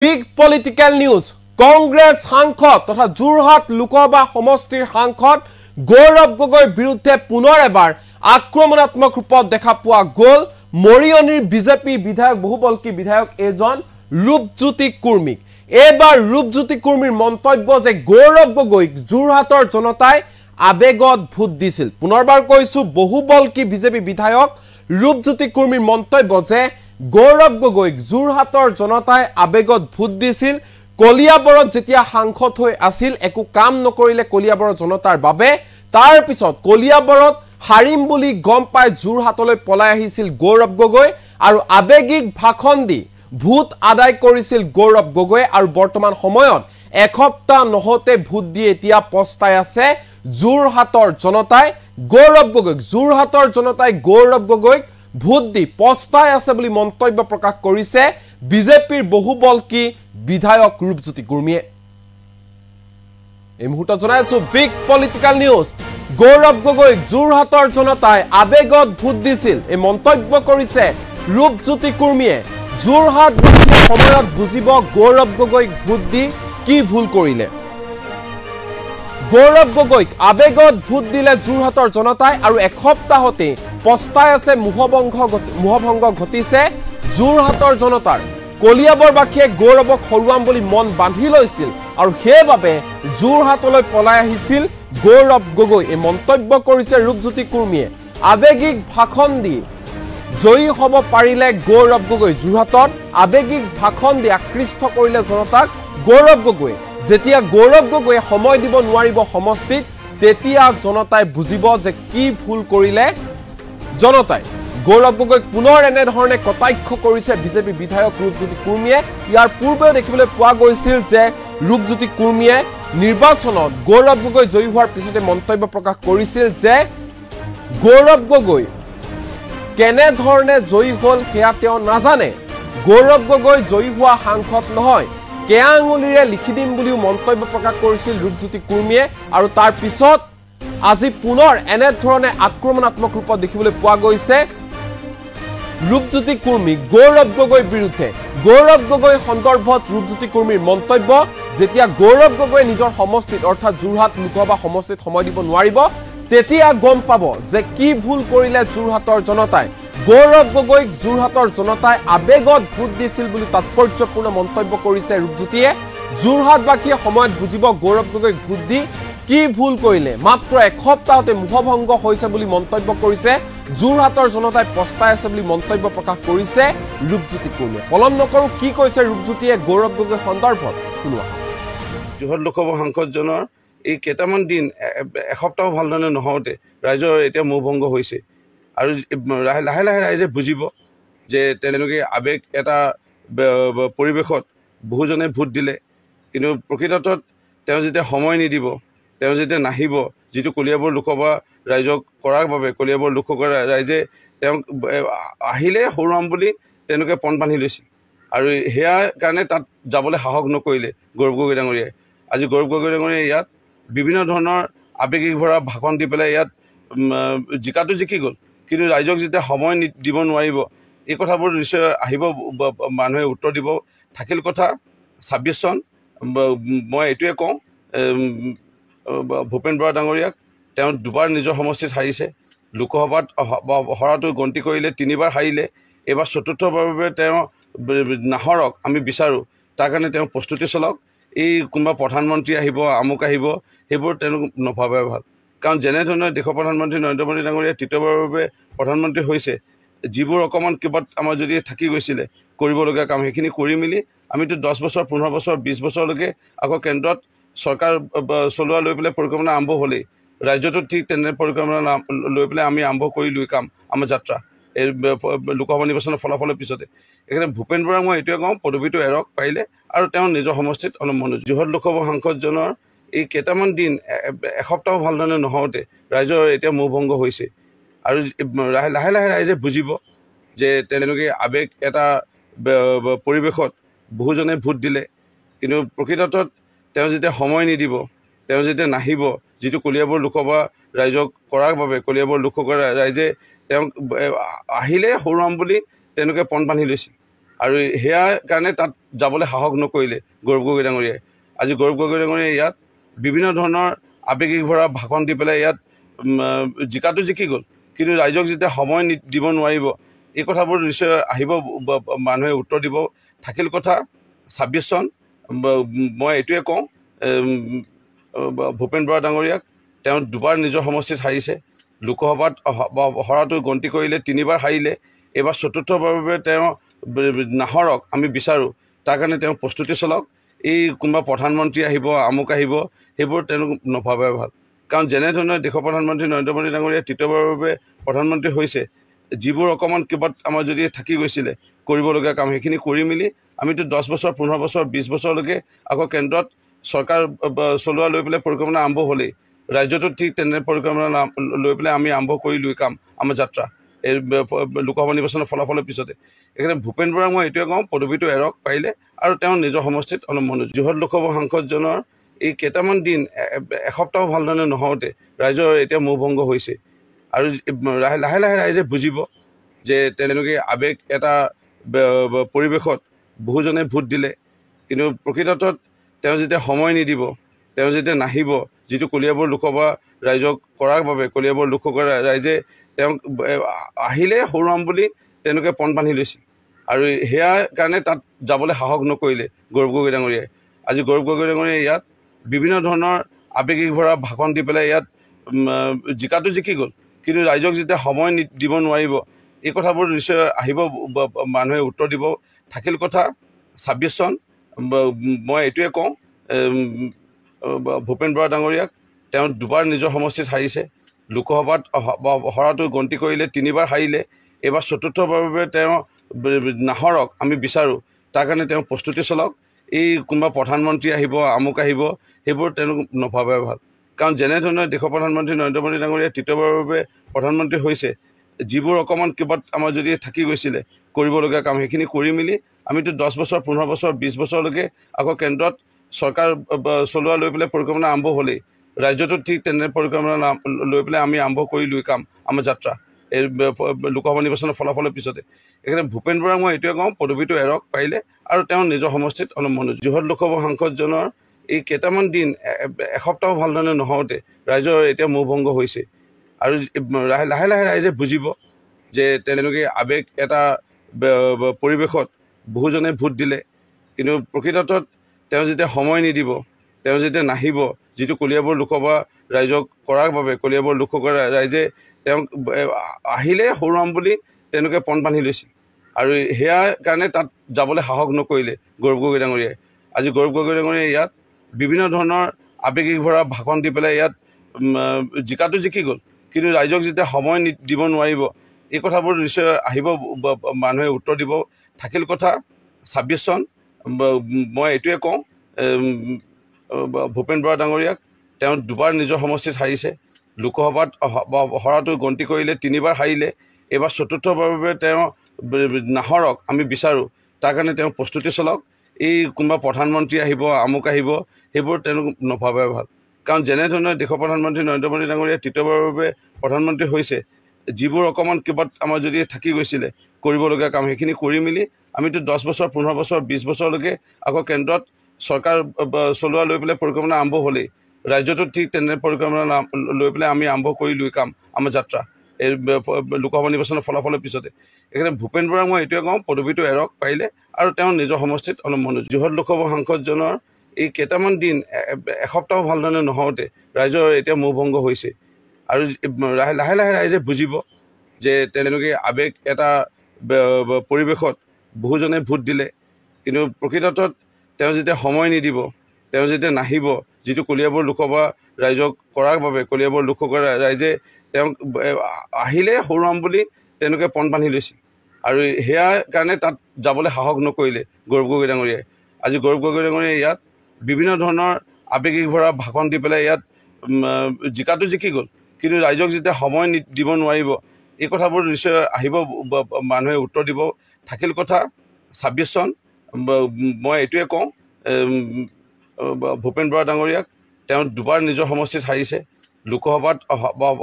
Big political news. Congress সাংসদ তথা যোৰহাট লোকসভা সমষ্টিৰ সাংসদ গৌৰৱ গগৈৰ বিৰুদ্ধে পুনৰ এবাৰ আক্ৰমণাত্মক ৰূপত দেখা পোৱা গ'ল মৰিয়নিৰ বিজেপি বিধায়ক বহুবলকী বিধায়ক এজন ৰূপজ্যোতি কুৰ্মী। এবাৰ ৰূপজ্যোতি কুৰ্মীৰ মন্তব্য যে গৌৰৱ গগৈক যোৰহাটৰ জনতাই আবেগত ভোট দিছিল। পুনৰবাৰ কৈছো বহুবলকী বিজেপি বিধায়ক ৰূপজ্যোতি কুৰ্মীৰ মন্তব্য যে গৌৰৱ গগৈক যোৰহাটৰ জনতাই আবেগত ভোট দিছিল। কলিয়াবৰত যেতিয়া সাংসদ হৈ আছিল একো কাম নকৰিলে কলিয়াবৰৰ জনতাৰ বাবে তাৰ পিছত কলিয়াবৰত হাৰিম বুলি গম পাই যোৰহাটলৈ পলাই আহিছিল গৌৰৱ গগৈ আৰু আবেগিক ভাষণ দি ভোট আদায় কৰিছিল গৌৰৱ গগৈ আৰু বৰ্তমান সময়ত এসপ্তাহ নহতে ভোট দি এতিয়া পস্তাই আছে যোৰহাটৰ জনতাই গৌৰৱ গগৈক যোৰহাটৰ জনতাই গৌৰৱ গগৈক ভোট দি পস্তাই আছে বুলি মন্তব্য প্ৰকাশ কৰিছে বিজেপিৰ বহুবলকী বিধায়ক ৰূপজ্যোতি কুৰ্মীয়ে। এই মুহূৰ্তত জনাইছো বিগ পলিটিক্যাল নিউজ। গৌৰৱ গগৈক যোৰহাটৰ জনতাই আবেগত ভোট দিছিল এই মন্তব্য কৰিছে ৰূপজ্যোতি কুৰ্মীয়ে। যোৰহাটবাসীয়ে সময়ত বুজিব গৌৰৱ গগৈক ভোট দি কি ভুল কৰিলে। গৌৰৱ গগৈক আবেগত ভোট দিলে যোৰহাটৰ জনতাই আৰু এসপ্তাহতে পস্তাই আছে মোহভংগ ঘটিছে যোৰহাটৰ জনতাৰ। কলিয়াবৰবাসীয়ে গৌৰৱক হৰুৱাম বুলি মন বান্ধি লৈছিল আৰু সেইবাবে যোৰহাটলৈ পলাই আহিছিল গৌৰৱ গগৈ। এই মন্তব্য কৰিছে ৰূপজ্যোতি কুৰ্মীয়ে। আবেগিক ভাষণ দি জয়ী হ'ব পাৰিলে গৌৰৱ গগৈ যোৰহাটত আবেগিক ভাষণ দি আকৃষ্ট কৰিলে জনতাক গৌৰৱ গগৈ। যেতিয়া গৌৰৱ গগৈয়ে সময় দিব নোৱাৰিব সমষ্টিত তেতিয়া জনতাই বুজিব যে কি ভুল কৰিলে জনতাই। গৌৰৱ গগৈক পুনৰ এনেধৰণে কটাক্ষ কৰিছে বিজেপি বিধায়ক ৰূপজ্যোতি কুৰ্মীয়ে। ইয়াৰ পূৰ্বেও দেখিবলৈ পোৱা গৈছিল যে ৰূপজ্যোতি কুৰ্মীয়ে নিৰ্বাচনত গৌৰৱ গগৈ জয়ী হোৱাৰ পিছতে মন্তব্য প্ৰকাশ কৰিছিল যে গৌৰৱ গগৈ কেনেধৰণে জয়ী হ'ল সেয়া তেওঁ নাজানে। গৌৰৱ গগৈ জয়ী হোৱা সাংসদ নহয়, কেয়া আঙুলিৰে লিখি দিম বুলিও মন্তব্য প্ৰকাশ কৰিছিল ৰূপজ্যোতি কুৰ্মীয়ে। আৰু তাৰ পিছত আজি পুনৰ এনেধৰণে আক্ৰমণাত্মক ৰূপত দেখিবলৈ পোৱা গৈছে ৰূপজ্যোতি কুৰ্মী গৌৰৱ গগৈৰ বিৰুদ্ধে। গৌৰৱ গগৈ সন্দৰ্ভত ৰূপজ্যোতি কুৰ্মীৰ মন্তব্য যেতিয়া গৌৰৱ গগৈ নিজৰ সমষ্টিত অৰ্থাৎ যোৰহাট লোকসভা সমষ্টিত সময় দিব নোৱাৰিব তেতিয়া গম পাব যে কি ভুল কৰিলে যোৰহাটৰ জনতাই। গৌৰৱ গগৈক যোৰহাটৰ জনতাই আবেগত ভোট দিছিল বুলি তাৎপৰ্যপূৰ্ণ মন্তব্য কৰিছে ৰূপজ্যোতিয়ে। যোৰহাটবাসীয়ে সময়ত বুজিব গৌৰৱ গগৈক ভোট দি কি ভুল কৰিলে। মাত্ৰ এসপ্তাহতে মোহভংগ হৈছে বুলি মন্তব্য কৰিছে যোৰহাটৰ জনতাই পস্তাই আছে বুলি মন্তব্য প্ৰকাশ কৰিছে ৰূপজ্যোতি কুৰ্মীয়ে। পলম নকৰো কি কৈছে ৰূপজ্যোতিয়ে গৌৰৱ গগৈ সন্দৰ্ভত শুনো আহক। যোৰহাট লোকসভা সাংসদজনৰ এই কেইটামান দিন এসপ্তাহ ভালদৰে নহওঁতে ৰাইজৰ এতিয়া মোহভংগ হৈছে আৰু লাহে লাহে ৰাইজে বুজিব যে তেওঁলোকে আবেগ এটা পৰিৱেশত বহুজনে ভোট দিলে কিন্তু প্ৰকৃতত তেওঁ যেতিয়া সময় নিদিব তেওঁ যেতিয়া নাহিব যিটো কলিয়াবৰ লোকসভা ৰাইজক কৰাৰ বাবে কলিয়াবৰ লোকসভা ৰাইজে তেওঁক আহিলে হৰুৱাম বুলি তেওঁলোকে পণ বান্ধি লৈছিল আৰু সেয়াৰ কাৰণে তাত যাবলৈ সাহস নকৰিলে গৌৰৱ গগৈ ডাঙৰীয়াই। আজি গৌৰৱ গগৈ ডাঙৰীয়াই ইয়াত বিভিন্ন ধৰণৰ আবেগিক ভৰা ভাষণ দি পেলাই ইয়াত জিকাটো জিকি গ'ল কিন্তু ৰাইজক যেতিয়া সময় দিব নোৱাৰিব এই কথাবোৰ নিশ্চয় আহিব, মানুহে উত্তৰ দিব। থাকিল কথা ২৬ চন মই এইটোৱে কওঁ ভূপেন বৰা ডাঙৰীয়াক তেওঁ দুবাৰ নিজৰ সমষ্টিত হাৰিছে। লোকসভাত হৰাটো গন্তি কৰিলে ৩বাৰ হাৰিলে। এইবাৰ চতুৰ্থবাৰৰ বাবে তেওঁ নাহৰক আমি বিচাৰোঁ, তাৰ কাৰণে তেওঁ প্ৰস্তুতি চলাওক। এই কোনোবা প্ৰধানমন্ত্ৰী আহিব আমুক আহিব সেইবোৰ তেওঁলোক নভাবে ভাল, কাৰণ যেনেধৰণে দেশৰ প্ৰধানমন্ত্ৰী নৰেন্দ্ৰ মোদী ডাঙৰীয়া তৃতীয়বাৰৰ বাবে প্ৰধানমন্ত্ৰী হৈছে যিবোৰ অকণমান কিবা আমাৰ যদি থাকি গৈছিলে কৰিবলগীয়া কাম সেইখিনি কৰি মেলি আমিতো 10 বছৰ 15 বছৰ 20 বছৰলৈকে আকৌ কেন্দ্ৰত চৰকাৰ চলোৱা লৈ পেলাই পৰিকল্পনা আৰম্ভ হ'লেই ৰাজ্যটো ঠিক তেনে পৰিকল্পনা লৈ পেলাই আমি আৰম্ভ কৰিলোঁ কাম আমাৰ যাত্ৰা এই লোকসভা নিৰ্বাচনৰ ফলাফলৰ পিছতে। সেইকাৰণে ভূপেন বৰাক মই এইটোৱে কওঁ পদবীটো এৰক পাৰিলে আৰু তেওঁ নিজৰ সমষ্টিত অলপ মনোযোগ। যোৰহাট লোকসভা সাংসদজনৰ এই কেইটামান দিন এসপ্তাহ ভালদৰে নহওঁতে ৰাইজৰ এতিয়া মোহভংগ হৈছে আৰু লাহে লাহে ৰাইজে বুজিব যে তেওঁলোকে আবেগ এটা পৰিৱেশত বহুজনে ভোট দিলে কিন্তু প্ৰকৃতত তেওঁ যেতিয়া সময় নিদিব তেওঁ যেতিয়া নাহিব যিটো কলিয়াবৰ লোকসভা ৰাইজক কৰাৰ বাবে কলিয়াবৰ লোকসভা ৰাইজে তেওঁক আহিলে হৰুৱাম বুলি তেওঁলোকে পণ বান্ধি লৈছিল আৰু সেয়াৰ কাৰণে তাত যাবলৈ সাহস নকৰিলে গৌৰৱ গগৈ ডাঙৰীয়াই। আজি গৌৰৱ গগৈ ডাঙৰীয়াই ইয়াত বিভিন্ন ধৰণৰ আৱেগিক ভৰা ভাষণ দি পেলাই ইয়াত জিকাটো জিকি গ'ল, কিন্তু ৰাইজক যেতিয়া সময় দিব নোৱাৰিব এই কথাবোৰ নিশ্চয় আহিব, মানুহে উত্তৰ দিব। থাকিল কথা ২৬ চন, মই এইটোৱে কওঁ ভূপেন বৰা ডাঙৰীয়াক, তেওঁ দুবাৰ নিজৰ সমষ্টিত হাৰিছে। লোকসভাত হৰাটো গন্তি কৰিলে ৩বাৰ হাৰিলে, এইবাৰ চতুৰ্থবাৰৰ বাবে তেওঁ নাহৰক আমি বিচাৰোঁ, তাৰ কাৰণে তেওঁ প্ৰস্তুতি চলাওক। এই কোনোবা প্ৰধানমন্ত্ৰী আহিব, আমুক আহিব, সেইবোৰ তেওঁলোক নভাবে ভাল। কাৰণ যেনেধৰণে দেশৰ প্ৰধানমন্ত্ৰী নৰেন্দ্ৰ মোদী ডাঙৰীয়া তৃতীয়বাৰৰ বাবে প্ৰধানমন্ত্ৰী হৈছে, যিবোৰ অকণমান কিবা আমাৰ যদি থাকি গৈছিলে কৰিবলগীয়া কাম, সেইখিনি কৰি মেলি আমিতো 10 বছৰ 15 বছৰ 20 বছৰলৈকে আকৌ কেন্দ্ৰত চৰকাৰ চলোৱা লৈ পেলাই পৰিকল্পনা আৰম্ভ হ'লেই, ৰাজ্যটো ঠিক তেনে পৰিকল্পনা লৈ পেলাই আমি আৰম্ভ কৰিলোঁ কাম, আমাৰ যাত্ৰা এই লোকসভা নিৰ্বাচনৰ ফলাফলৰ পিছতে। সেইকাৰণে ভূপেন বৰাক মই এইটোৱে কওঁ, পদবীটো এৰক পাৰিলে, আৰু তেওঁ নিজৰ সমষ্টিত অলপ মনোযোগ। যোৰহাট লোকসভা সাংসদজনৰ এই কেইটামান দিন এসপ্তাহ ভালধৰণে নহওঁতে ৰাইজৰ এতিয়া মোহভংগ হৈছে, আৰু লাহে লাহে ৰাইজে বুজিব যে তেওঁলোকে আৱেগ এটা পৰিৱেশত বহুজনে ভোট দিলে, কিন্তু প্ৰকৃতত তেওঁ যেতিয়া সময় নিদিব, তেওঁ যেতিয়া নাহিব, যিটো কলিয়াবৰ লোকসভা ৰাইজক কৰাৰ বাবে কলিয়াবৰ লোকসভা ৰাইজে তেওঁক আহিলে হৰুৱাম বুলি তেওঁলোকে পণ বান্ধি লৈছিল, আৰু সেয়াৰ কাৰণে তাত যাবলৈ সাহস নকৰিলে গৌৰৱ গগৈ ডাঙৰীয়াই। আজি গৌৰৱ গগৈ ডাঙৰীয়াই ইয়াত বিভিন্ন ধৰণৰ আৱেগিক ভৰা ভাষণ দি পেলাই ইয়াত জিকাটো জিকি গ'ল, কিন্তু ৰাইজক যেতিয়া সময় দিব নোৱাৰিব এই কথাবোৰ নিশ্চয় আহিব, মানুহে উত্তৰ দিব। থাকিল কথা ২৬ চন, মই এইটোৱে কওঁ ভূপেন বৰা ডাঙৰীয়াক, তেওঁ দুবাৰ নিজৰ সমষ্টিত হাৰিছে। লোকসভাত হৰাটো গন্তি কৰিলে ৩বাৰ হাৰিলে, এইবাৰ চতুৰ্থবাৰৰ বাবে তেওঁ নাহৰক আমি বিচাৰোঁ, তাৰ কাৰণে তেওঁ প্ৰস্তুতি চলাওক। এই কোনোবা প্ৰধানমন্ত্ৰী আহিব, আমুক আহিব, সেইবোৰ তেওঁলোক নভাবে ভাল। কাৰণ যেনেধৰণে দেশৰ প্ৰধানমন্ত্ৰী নৰেন্দ্ৰ মোদী ডাঙৰীয়া তৃতীয়বাৰৰ বাবে প্ৰধানমন্ত্ৰী হৈছে, যিবোৰ অকণমান কিবা আমাৰ যদি থাকি গৈছিলে কৰিবলগীয়া কাম, সেইখিনি কৰি মেলি আমিতো 10 বছৰ 15 বছৰ 20 বছৰলৈকে আকৌ কেন্দ্ৰত চৰকাৰ চলোৱা লৈ পেলাই পৰিকল্পনা আৰম্ভ হ'লেই, ৰাজ্যটো ঠিক তেনে পৰিকল্পনা লৈ পেলাই আমি আৰম্ভ কৰিলোঁ কাম, আমাৰ যাত্ৰা এই লোকসভা নিৰ্বাচনৰ ফলাফলৰ পিছতে। সেইকাৰণে ভূপেন বৰাক মই এইটোৱে কওঁ, পদবীটো এৰক পাৰিলে, আৰু তেওঁ নিজৰ সমষ্টিত অলপ মনোযোগ। যোৰহাট লোকসভা সাংসদজনৰ এই কেইটামান দিন এসপ্তাহ ভালধৰণে নহওঁতে ৰাইজৰ এতিয়া মোহভংগ হৈছে, আৰু লাহে লাহে ৰাইজে বুজিব যে তেওঁলোকে আৱেগ এটা পৰিৱেশত বহুজনে ভোট দিলে, কিন্তু প্ৰকৃতত তেওঁ যেতিয়া সময় নিদিব, তেওঁ যেতিয়া নাহিব, যিটো কলিয়াবৰ লোকসভা ৰাইজক কৰাৰ বাবে কলিয়াবৰ লোকসভা ৰাইজে তেওঁক আহিলে হৰুৱাম বুলি তেওঁলোকে পণ বান্ধি লৈছিল, আৰু সেয়াৰ কাৰণে তাত যাবলৈ সাহস নকৰিলে গৌৰৱ গগৈ ডাঙৰীয়াই। আজি গৌৰৱ গগৈ ডাঙৰীয়াই ইয়াত বিভিন্ন ধৰণৰ আৱেগিক ভৰা ভাষণ দি পেলাই ইয়াত জিকাটো জিকি গ'ল, কিন্তু ৰাইজক যেতিয়া সময় দিব নোৱাৰিব এই কথাবোৰ নিশ্চয় আহিব, মানুহে উত্তৰ দিব। থাকিল কথা ২৬ চন, মই এইটোৱে কওঁ ভূপেন বৰা ডাঙৰীয়াক, তেওঁ দুবাৰ নিজৰ সমষ্টিত হাৰিছে। লোকসভাত হৰাটো গন্তি কৰিলে ৩বাৰ হাৰিলে, এইবাৰ চতুৰ্থবাৰৰ বাবে তেওঁ নাহৰক আমি বিচাৰোঁ, তাৰ কাৰণে তেওঁ প্ৰস্তুতি চলাওক। এই কোনোবা প্ৰধানমন্ত্ৰী আহিব, আমুক আহিব, সেইবোৰ তেওঁলোক নভাবে ভাল। কাৰণ যেনেধৰণে দেশৰ প্ৰধানমন্ত্ৰী নৰেন্দ্ৰ মোদী ডাঙৰীয়া তৃতীয়বাৰৰ বাবে প্ৰধানমন্ত্ৰী হৈছে, যিবোৰ অকণমান কিবা আমাৰ যদি থাকি গৈছিলে কৰিবলগীয়া কাম, সেইখিনি কৰি মেলি আমিতো 10 বছৰ 15 বছৰ 20 বছৰলৈকে আকৌ কেন্দ্ৰত চৰকাৰ চলোৱা লৈ পেলাই পৰিকল্পনা আৰম্ভ হ'লেই, ৰাজ্যটো ঠিক তেনে পৰিকল্পনা লৈ পেলাই আমি আৰম্ভ কৰিলোঁ কাম, আমাৰ যাত্ৰা এই লোকসভা নিৰ্বাচনৰ ফলাফলৰ পিছতে। সেইকাৰণে ভূপেন বৰাক মই এইটোৱে কওঁ, পদবীটো এৰক পাৰিলে, আৰু তেওঁ নিজৰ সমষ্টিত অলপ মনোযোগ। যোৰহাট লোকসভা সাংসদজনৰ এই কেইটামান দিন এসপ্তাহ ভালধৰণে নহওঁতে ৰাইজৰ এতিয়া মোহভংগ হৈছে, আৰু লাহে লাহে ৰাইজে বুজিব যে তেওঁলোকে আৱেগ এটা পৰিৱেশত বহুজনে ভোট দিলে, কিন্তু প্ৰকৃতত তেওঁ যেতিয়া সময় নিদিব, তেওঁ যেতিয়া নাহিব, যিটো কলিয়াবৰ লোকসভা ৰাইজক কৰাৰ বাবে কলিয়াবৰ লোকসভা ৰাইজে তেওঁক আহিলে হৰুৱাম বুলি তেওঁলোকে পণ বান্ধি লৈছিল, আৰু সেয়াৰ কাৰণে তাত যাবলৈ সাহস নকৰিলে গৌৰৱ গগৈ ডাঙৰীয়াই। আজি গৌৰৱ গগৈ ডাঙৰীয়াই ইয়াত বিভিন্ন ধৰণৰ আৱেগিক ভৰা ভাষণ দি পেলাই ইয়াত জিকাটো জিকি গ'ল, কিন্তু ৰাইজক যেতিয়া সময় দিব নোৱাৰিব এই কথাবোৰ নিশ্চয় আহিব, মানুহে উত্তৰ দিব। থাকিল কথা ২৬ চন, মই এইটোৱে কওঁ ভূপেন বৰা ডাঙৰীয়াক, তেওঁ দুবাৰ নিজৰ সমষ্টিত হাৰিছে। লোকসভাত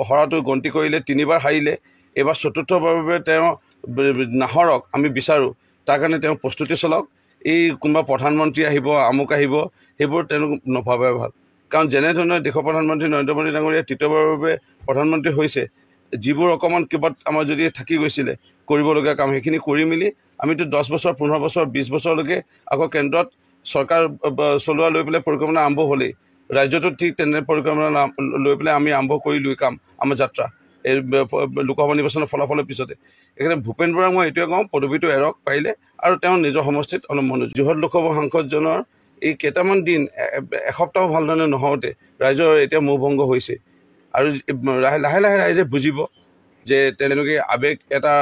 হৰাটো গন্তি কৰিলে ৩বাৰ হাৰিলে, এইবাৰ চতুৰ্থবাৰৰ বাবে তেওঁ নাহৰক আমি বিচাৰোঁ, তাৰ কাৰণে তেওঁ প্ৰস্তুতি চলাওক। এই কোনোবা প্ৰধানমন্ত্ৰী আহিব, আমুক আহিব, সেইবোৰ তেওঁলোক নভাবে ভাল। কাৰণ যেনেধৰণে দেশৰ প্ৰধানমন্ত্ৰী নৰেন্দ্ৰ মোদী ডাঙৰীয়া তৃতীয়বাৰৰ বাবে প্ৰধানমন্ত্ৰী হৈছে, যিবোৰ অকণমান কিবা আমাৰ যদি থাকি গৈছিলে কৰিবলগীয়া কাম, সেইখিনি কৰি মেলি আমিতো 10 বছৰ, 15 বছৰ, 20 বছৰলৈকে আকৌ কেন্দ্ৰত চৰকাৰ চলোৱা লৈ পেলাই পৰিকল্পনা আৰম্ভ হ'লেই। ৰাজ্যটো ঠিক তেনে পৰিকল্পনা লৈ পেলাই আমি আৰম্ভ কৰিলোঁ কাম, আমাৰ যাত্ৰা এই লোকসভা নিৰ্বাচনৰ ফলাফলৰ পিছতে। সেইকাৰণে ভূপেন বৰাক মই এইটোৱে কওঁ, পদবীটো এৰক পাৰিলে, আৰু তেওঁ নিজৰ সমষ্টিত অলপ মনোযোগ। যোৰহাট লোকসভা সাংসদজনৰ এই কেইটামান দিন, এসপ্তাহ ভালধৰণে নহওঁতে ৰাইজৰ এতিয়া মোহভংগ হৈছে। আৰু লাহে লাহে ৰাইজে বুজিব যে তেওঁলোকে আৱেগ এটা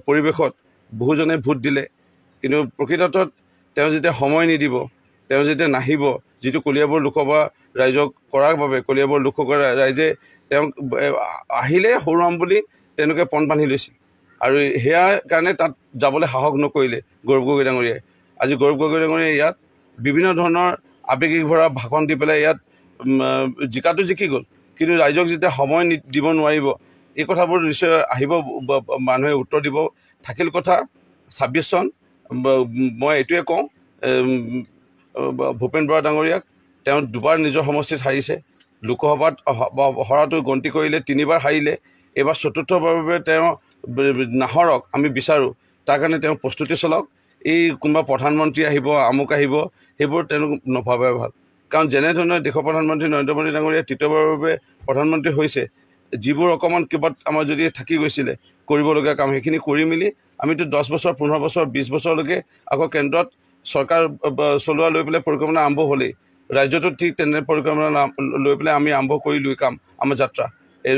পৰিৱেশত বহুজনে ভোট দিলে, কিন্তু প্ৰকৃতত তেওঁ যেতিয়া সময় নিদিব, তেওঁ যেতিয়া নাহিব, যিটো কলিয়াবৰ লোকসভা ৰাইজক কৰাৰ বাবে কলিয়াবৰ লোকসভা ৰাইজে তেওঁক আহিলে হৰুৱাম বুলি তেওঁলোকে পণ বান্ধি লৈছিল। আৰু সেয়াৰ কাৰণে তাত যাবলৈ সাহস নকৰিলে গৌৰৱ গগৈ ডাঙৰীয়াই। আজি গৌৰৱ গগৈ ডাঙৰীয়াই ইয়াত বিভিন্ন ধৰণৰ আৱেগিক ভৰা ভাষণ দি পেলাই ইয়াত জিকাটো জিকি গ'ল, কিন্তু ৰাইজক যেতিয়া সময় দিব নোৱাৰিব, এই কথাবোৰ নিশ্চয় আহিব, মানুহে উত্তৰ দিব। থাকিল কথা 26 চন, মই এইটোৱে কওঁ, ভূপেন বৰা ডাঙৰীয়াক তেওঁ দুবাৰ নিজৰ সমষ্টিত হাৰিছে। লোকসভাত হৰাটো গন্তি কৰিলে 3বাৰ হাৰিলে, এইবাৰ চতুৰ্থবাৰৰ বাবে তেওঁ নাহৰক আমি বিচাৰোঁ। তাৰ কাৰণে তেওঁ প্ৰস্তুতি চলাওক। এই কোনোবা প্ৰধানমন্ত্ৰী আহিব, আমুক আহিব, সেইবোৰ তেওঁলোক নভাবে ভাল। কাৰণ যেনেধৰণে দেশৰ প্ৰধানমন্ত্ৰী নৰেন্দ্ৰ মোদী ডাঙৰীয়া তৃতীয়বাৰৰ বাবে প্ৰধানমন্ত্ৰী হৈছে, যিবোৰ অকণমান কিবা আমাৰ যদি থাকি গৈছিলে কৰিবলগীয়া কাম, সেইখিনি কৰি মেলি আমিতো 10 বছৰ, 15 বছৰ, 20 বছৰলৈকে আকৌ কেন্দ্ৰত চৰকাৰ চলোৱা লৈ পেলাই পৰিকল্পনা আৰম্ভ হ'লেই। ৰাজ্যটো ঠিক তেনে পৰিকল্পনা লৈ পেলাই আমি আৰম্ভ কৰিলোঁ কাম, আমাৰ যাত্ৰা এই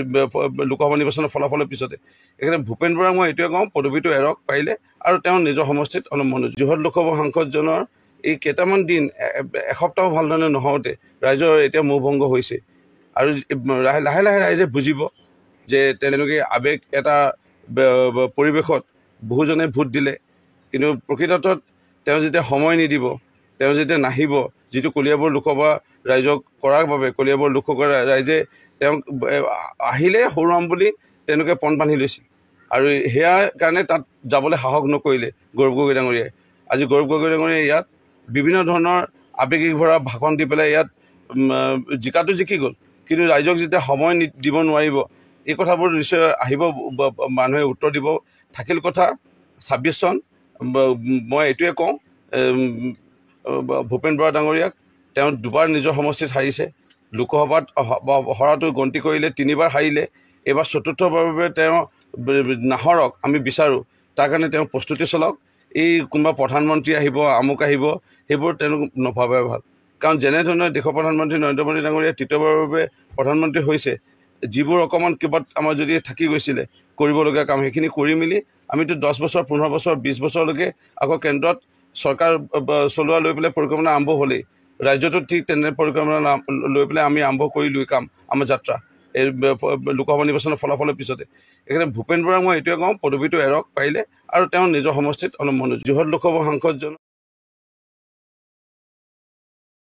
লোকসভা নিৰ্বাচনৰ ফলাফলৰ পিছতে। সেইকাৰণে ভূপেন বৰাক মই এইটোৱে কওঁ, পদবীটো এৰক পাৰিলে, আৰু তেওঁ নিজৰ সমষ্টিত অলপ মনোযোগ। যোৰহাট লোকসভা সাংসদজনৰ এই কেইটামান দিন, এসপ্তাহ ভালধৰণে নহওঁতে ৰাইজৰ এতিয়া মোহভংগ হৈছে। আৰু লাহে লাহে ৰাইজে বুজিব যে তেওঁলোকে আৱেগ এটা পৰিৱেশত বহুজনে ভোট দিলে, কিন্তু প্ৰকৃতত তেওঁ যেতিয়া সময় নিদিব, তেওঁ যেতিয়া নাহিব, যিটো কলিয়াবৰ লোকসভা ৰাইজক কৰাৰ বাবে কলিয়াবৰ লোকসভা ৰাইজে তেওঁক আহিলে হৰুৱাম বুলি তেওঁলোকে পণ বান্ধি লৈছিল। আৰু সেয়াৰ কাৰণে তাত যাবলৈ সাহস নকৰিলে গৌৰৱ গগৈ ডাঙৰীয়াই। আজি গৌৰৱ গগৈ ডাঙৰীয়াই ইয়াত বিভিন্ন ধৰণৰ আৱেগিক ভৰা ভাষণ দি পেলাই ইয়াত জিকাটো জিকি গ'ল, কিন্তু ৰাইজক যেতিয়া সময় দিব নোৱাৰিব, এই কথাবোৰ নিশ্চয় আহিব, মানুহে উত্তৰ দিব। থাকিল কথা 26 চন, মই এইটোৱে কওঁ, ভূপেন বৰা ডাঙৰীয়াক তেওঁ দুবাৰ নিজৰ সমষ্টিত হাৰিছে। লোকসভাত হৰাটো গন্তি কৰিলে 3বাৰ হাৰিলে, এইবাৰ চতুৰ্থবাৰৰ বাবে তেওঁ নাহৰক আমি বিচাৰোঁ। তাৰ কাৰণে তেওঁ প্ৰস্তুতি চলাওক। এই কোনোবা প্ৰধানমন্ত্ৰী আহিব, আমুক আহিব, সেইবোৰ তেওঁলোক নভাবে ভাল। কাৰণ যেনেধৰণে দেশৰ প্ৰধানমন্ত্ৰী নৰেন্দ্ৰ মোদী ডাঙৰীয়া তৃতীয়বাৰৰ বাবে প্ৰধানমন্ত্ৰী হৈছে, যিবোৰ অকণমান কিবা আমাৰ যদি থাকি গৈছিলে কৰিবলগীয়া কাম, সেইখিনি কৰি মেলি আমিতো 10 বছৰ, 15 বছৰ, 20 বছৰলৈকে আকৌ কেন্দ্ৰত চৰকাৰ চলোৱা লৈ পেলাই পৰিকল্পনা আৰম্ভ হ'লেই। ৰাজ্যটো ঠিক তেনে পৰিকল্পনা লৈ পেলাই আমি আৰম্ভ কৰিলোঁ কাম, আমাৰ যাত্ৰা এই লোকসভা নিৰ্বাচনৰ ফলাফলৰ পিছতে। সেইকাৰণে ভূপেন বৰাক মই এইটোৱে কওঁ, পদবীটো এৰক পাৰিলে, আৰু তেওঁ নিজৰ সমষ্টিত অলপ মনোযোগ। যোৰহাট লোকসভা সাংসদজন